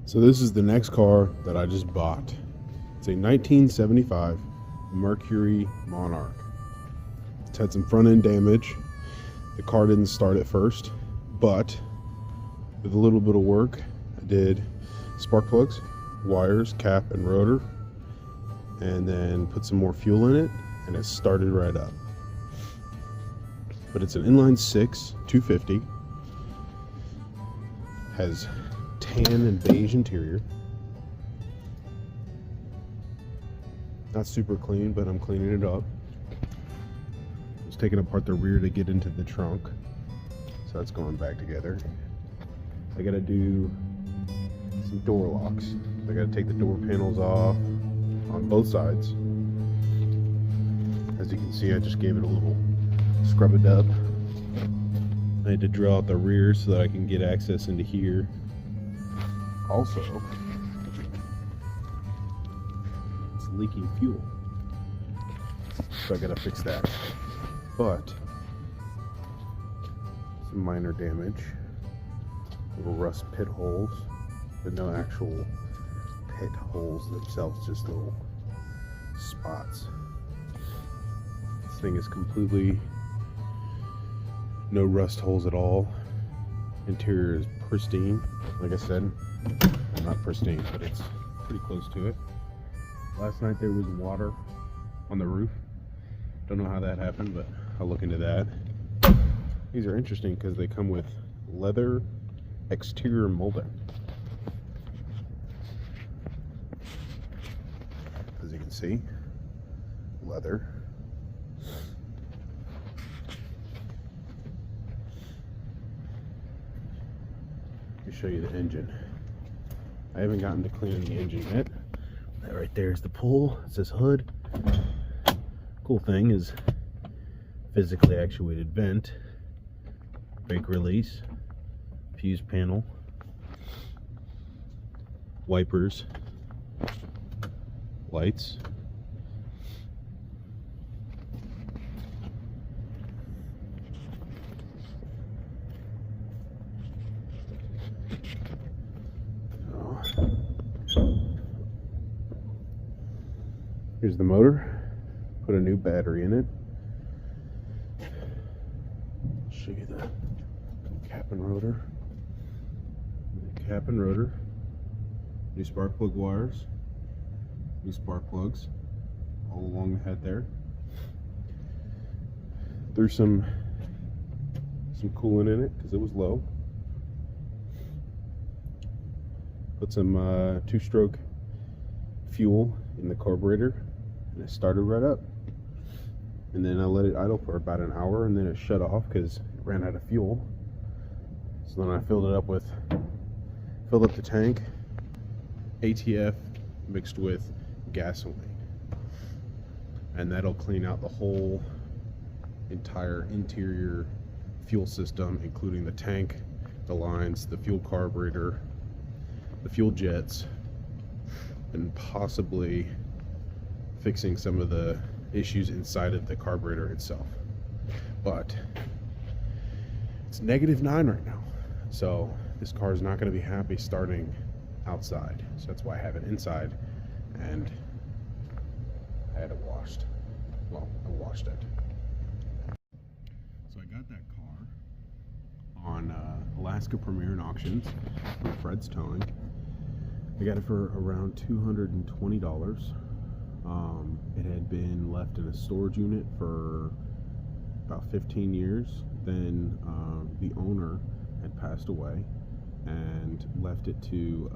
So this is the next car that I just bought. It's a 1975 Mercury Monarch. It's had some front end damage. The car didn't start at first, but with a little bit of work, I did spark plugs, wires, cap, and rotor, and then put some more fuel in it, and it started right up. But it's an inline six 250. Has tan and beige interior. Not super clean, but I'm cleaning it up. I was taking apart the rear to get into the trunk, so that's going back together. I gotta do some door locks. I gotta take the door panels off on both sides. As you can see, I just gave it a little scrub it up. I had to drill out the rear so that I can get access into here. Also, it's leaking fuel, so I gotta fix that. But some minor damage, little rust pit holes, but no actual pit holes themselves, just little spots. This thing is completely no rust holes at all. Interior is pristine. Like I said, not pristine, but it's pretty close to it. Last night there was water on the roof. Don't know how that happened, but I'll look into that. These are interesting because they come with leather exterior molding. As you can see, leather. Let me show you the engine. I haven't gotten to cleaning the engine yet. That right there is the pull. It says hood. Cool thing is physically actuated vent, brake release, fuse panel, wipers, lights, here's the motor. Put a new battery in it. Show you the cap and rotor. Cap and rotor. New spark plug wires. New spark plugs all along the head there. Threw some coolant in it because it was low. Put some two-stroke fuel in the carburetor, and it started right up. And then I let it idle for about an hour, and then it shut off because it ran out of fuel. So then I filled up the tank, ATF mixed with gasoline, and that'll clean out the whole entire interior fuel system, including the tank, the lines, the fuel carburetor, the fuel jets, and possibly fixing some of the issues inside of the carburetor itself. But it's -9 right now, so this car is not going to be happy starting outside. So that's why I have it inside, and I had it washed. Well, I washed it. So I got that car on Alaska Premier Auctions from Fred's Towing. I got it for around $220. It had been left in a storage unit for about 15 years. Then the owner had passed away and left it to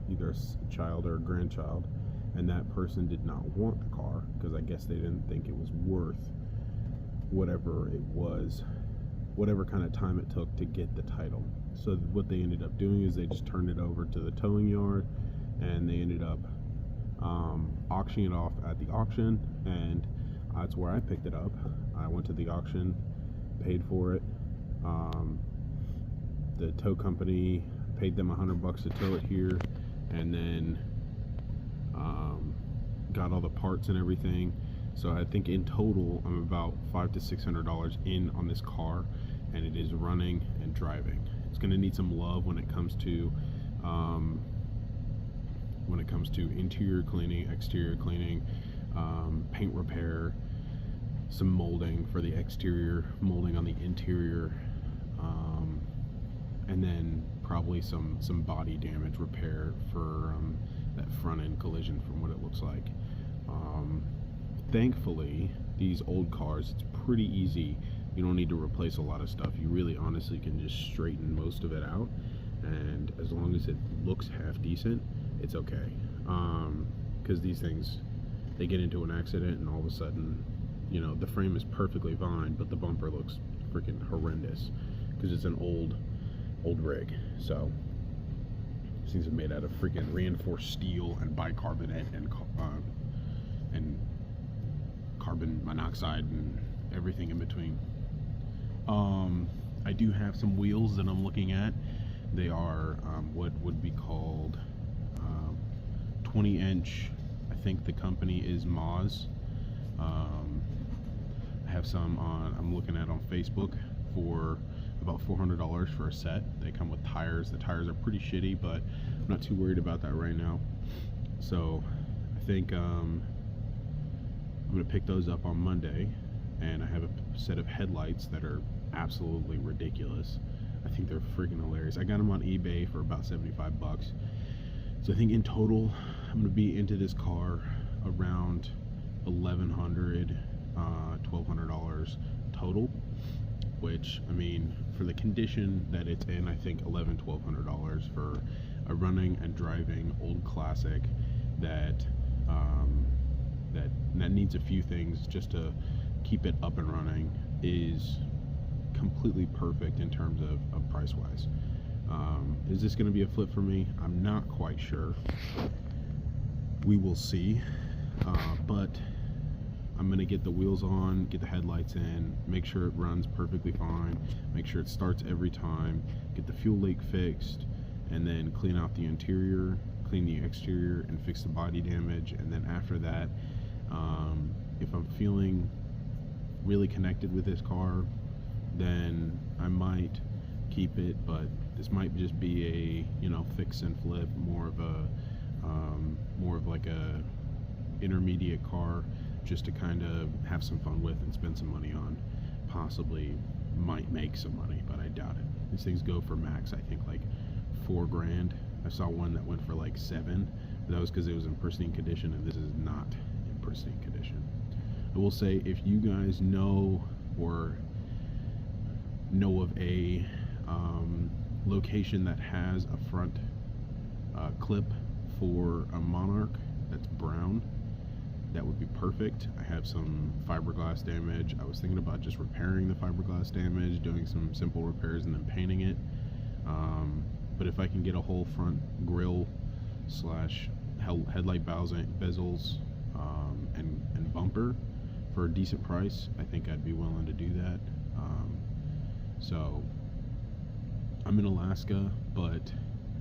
either a child or a grandchild, and that person did not want the car because I guess they didn't think it was worth whatever it was, whatever kind of time it took to get the title. So what they ended up doing is they just turned it over to the towing yard, and they ended up auctioning it off at the auction, and that's where I picked it up. I went to the auction, paid for it. The tow company paid them $100 to tow it here, and then got all the parts and everything. So I think in total I'm about $500 to $600 in on this car, and it is running and driving. It's going to need some love when it comes to comes to interior cleaning, exterior cleaning, paint repair, some molding for the exterior, molding on the interior, and then probably some body damage repair for that front end collision from what it looks like. Thankfully, these old cars, it's pretty easy. You don't need to replace a lot of stuff. You really honestly can just straighten most of it out, and as long as it looks half decent, it's okay. Because these things, they get into an accident and all of a sudden, you know, the frame is perfectly fine, but the bumper looks freaking horrendous because it's an old rig. So these things are made out of freaking reinforced steel and bicarbonate and carbon monoxide and everything in between. I do have some wheels that I'm looking at. They are what would be called 20-inch. I think the company is Moz. I have some I'm looking at on Facebook for about $400 for a set. They come with tires. The tires are pretty shitty, but I'm not too worried about that right now. So I think I'm gonna pick those up on Monday, and I have a set of headlights that are absolutely ridiculous. I think they're freaking hilarious. I got them on eBay for about 75 bucks. So I think in total, I'm gonna be into this car around $1,100, $1,200 total, which, I mean, for the condition that it's in, I think $1,100-$1,200 for a running and driving old classic that that needs a few things just to keep it up and running is completely perfect in terms of price wise. Is this going to be a flip for me? I'm not quite sure. We will see. But I'm going to get the wheels on, get the headlights in, make sure it runs perfectly fine, make sure it starts every time, get the fuel leak fixed, and then clean out the interior, clean the exterior, and fix the body damage. And then after that, if I'm feeling really connected with this car, then I might keep it, but this might just be a, you know, fix and flip, more of like a intermediate car, just to kind of have some fun with and spend some money on. Possibly might make some money, but I doubt it. These things go for max, I think, like $4 grand. I saw one that went for like $7, but that was because it was in pristine condition, and this is not in pristine condition. I will say, if you guys know or know of a location that has a front clip for a Monarch that's brown, that would be perfect. I have some fiberglass damage. I was thinking about just repairing the fiberglass damage, doing some simple repairs, and then painting it. But if I can get a whole front grille slash headlight bezels and bumper for a decent price, I think I'd be willing to do that. So I'm in Alaska, but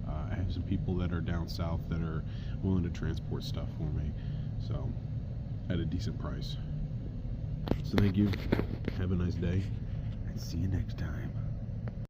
I have some people that are down south that are willing to transport stuff for me, so at a decent price. So thank you, have a nice day, and see you next time.